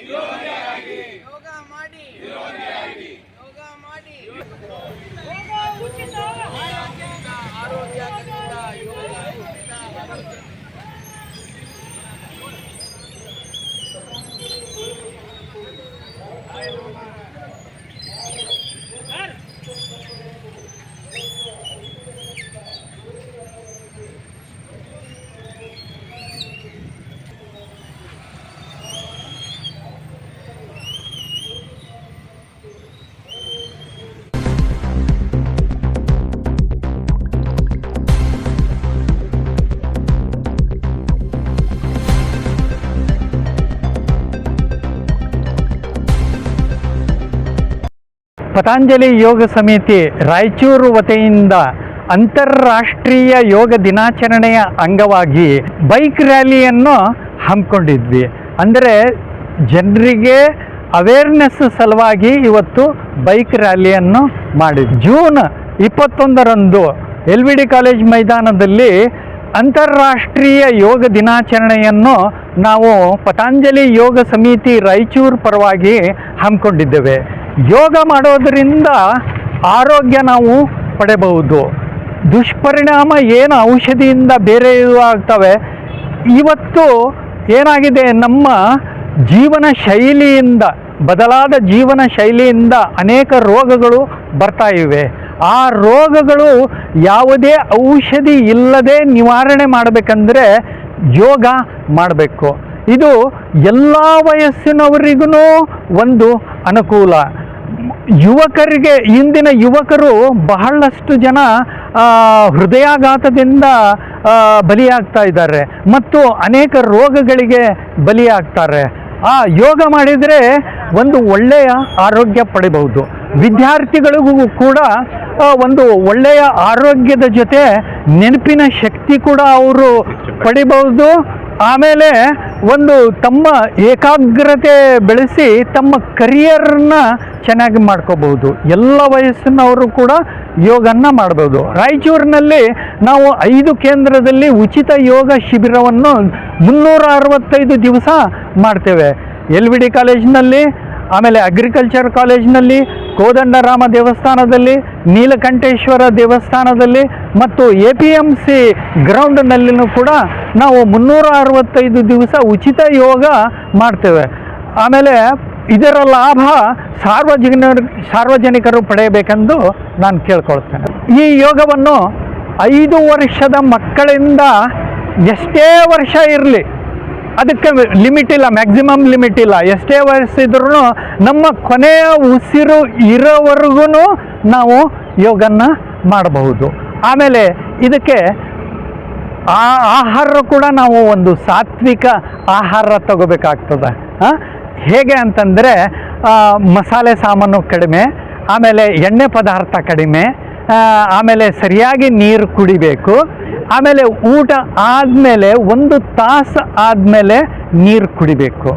ಯೋಗ ಮಾಡಿ ಯೋಗ ಮಾಡಿ ಆರೋಗ್ಯ ಯೋಗ ಪತಂಜಲಿ ಯೋಗ ಸಮಿತಿ ರಾಯಚೂರು ವತಿಯಿಂದ ಅಂತಾರಾಷ್ಟ್ರೀಯ ಯೋಗ ದಿನಾಚರಣೆಯ ಅಂಗವಾಗಿ ಬೈಕ್ ರ್ಯಾಲಿಯನ್ನು ಹಮ್ಮಿಕೊಂಡಿದ್ವಿ. ಅಂದರೆ ಜನರಿಗೆ ಅವೇರ್ನೆಸ್ ಸಲುವಾಗಿ ಇವತ್ತು ಬೈಕ್ ರ್ಯಾಲಿಯನ್ನು ಮಾಡಿದ್ವಿ. ಜೂನ್ 21ರಂದು LVD ಕಾಲೇಜ್ ಮೈದಾನದಲ್ಲಿ ಅಂತಾರಾಷ್ಟ್ರೀಯ ಯೋಗ ದಿನಾಚರಣೆಯನ್ನು ನಾವು ಪತಂಜಲಿ ಯೋಗ ಸಮಿತಿ ರಾಯಚೂರು ಪರವಾಗಿ ಹಮ್ಮಿಕೊಂಡಿದ್ದೇವೆ. ಯೋಗ ಮಾಡೋದರಿಂದ ಆರೋಗ್ಯ ನಾವು ಪಡೆಯಬಹುದು. ದುಷ್ಪರಿಣಾಮ ಏನು ಔಷಧಿಯಿಂದ ಬೇರೆ ಆಗ್ತವೆ. ಇವತ್ತು ಏನಾಗಿದೆ, ನಮ್ಮ ಜೀವನ ಶೈಲಿಯಿಂದ, ಬದಲಾದ ಜೀವನ ಶೈಲಿಯಿಂದ ಅನೇಕ ರೋಗಗಳು ಬರ್ತಾ ಇವೆ. ಆ ರೋಗಗಳು ಯಾವುದೇ ಔಷಧಿ ಇಲ್ಲದೆ ನಿವಾರಣೆ ಮಾಡಬೇಕಂದ್ರೆ ಯೋಗ ಮಾಡಬೇಕು. ಇದು ಎಲ್ಲ ವಯಸ್ಸಿನವರಿಗೂ ಒಂದು ಅನುಕೂಲ. ಯುವಕರಿಗೆ, ಇಂದಿನ ಯುವಕರು ಬಹಳಷ್ಟು ಜನ ಹೃದಯಾಘಾತದಿಂದ ಬಲಿಯಾಗ್ತಾ ಇದ್ದಾರೆ ಮತ್ತು ಅನೇಕ ರೋಗಗಳಿಗೆ ಬಲಿಯಾಗ್ತಾರೆ. ಆ ಯೋಗ ಮಾಡಿದರೆ ಒಂದು ಒಳ್ಳೆಯ ಆರೋಗ್ಯ ಪಡಿಬಹುದು. ವಿದ್ಯಾರ್ಥಿಗಳಿಗೂ ಕೂಡ ಒಂದು ಒಳ್ಳೆಯ ಆರೋಗ್ಯದ ಜೊತೆ ನೆನಪಿನ ಶಕ್ತಿ ಕೂಡ ಅವರು ಪಡಿಬಹುದು. ಆಮೇಲೆ ಒಂದು ತಮ್ಮ ಏಕಾಗ್ರತೆ ಬೆಳೆಸಿ ತಮ್ಮ ಕರಿಯರ್ನ ಚೆನ್ನಾಗಿ ಮಾಡ್ಕೋಬಹುದು. ಎಲ್ಲ ವಯಸ್ಸಿನವರು ಕೂಡ ಯೋಗನ ಮಾಡ್ಬೋದು. ರಾಯಚೂರಿನಲ್ಲಿ ನಾವು 5 ಕೇಂದ್ರದಲ್ಲಿ ಉಚಿತ ಯೋಗ ಶಿಬಿರವನ್ನು 365 ದಿವಸ ಮಾಡ್ತೇವೆ. LVD ಕಾಲೇಜಿನಲ್ಲಿ, ಆಮೇಲೆ ಅಗ್ರಿಕಲ್ಚರ್ ಕಾಲೇಜಿನಲ್ಲಿ, ಕೋದಂಡರಾಮ ದೇವಸ್ಥಾನದಲ್ಲಿ, ನೀಲಕಂಠೇಶ್ವರ ದೇವಸ್ಥಾನದಲ್ಲಿ ಮತ್ತು APMC ಗ್ರೌಂಡ್ನಲ್ಲಿನೂ ಕೂಡ ನಾವು 365 ದಿವಸ ಉಚಿತ ಯೋಗ ಮಾಡ್ತೇವೆ. ಆಮೇಲೆ ಇದರ ಲಾಭ ಸಾರ್ವಜನಿಕರು ಪಡೆಯಬೇಕೆಂದು ನಾನು ಕೇಳ್ಕೊಳ್ತೇನೆ. ಈ ಯೋಗವನ್ನು 5 ವರ್ಷದ ಮಕ್ಕಳಿಂದ ಎಷ್ಟೇ ವರ್ಷ ಇರಲಿ, ಅದಕ್ಕೆ ಲಿಮಿಟ್ ಇಲ್ಲ, ಮ್ಯಾಕ್ಸಿಮಮ್ ಲಿಮಿಟ್ ಇಲ್ಲ. ಎಷ್ಟೇ ವಯಸ್ಸಿದ್ರೂ ನಮ್ಮ ಕೊನೆಯ ಉಸಿರು ಇರೋವರೆಗೂ ನಾವು ಯೋಗನ ಮಾಡಬಹುದು. ಆಮೇಲೆ ಇದಕ್ಕೆ ಆಹಾರ ಕೂಡ ನಾವು ಒಂದು ಸಾತ್ವಿಕ ಆಹಾರ ತಗೋಬೇಕಾಗ್ತದೆ. ಹೇಗೆ ಅಂತಂದರೆ ಮಸಾಲೆ ಸಾಮಾನು ಕಡಿಮೆ, ಆಮೇಲೆ ಎಣ್ಣೆ ಪದಾರ್ಥ ಕಡಿಮೆ, ಆಮೇಲೆ ಸರಿಯಾಗಿ ನೀರು ಕುಡಿಬೇಕು. ಆಮೇಲೆ ಊಟ ಆದಮೇಲೆ 1 ತಾಸು ಆದಮೇಲೆ ನೀರು ಕುಡಿಬೇಕು.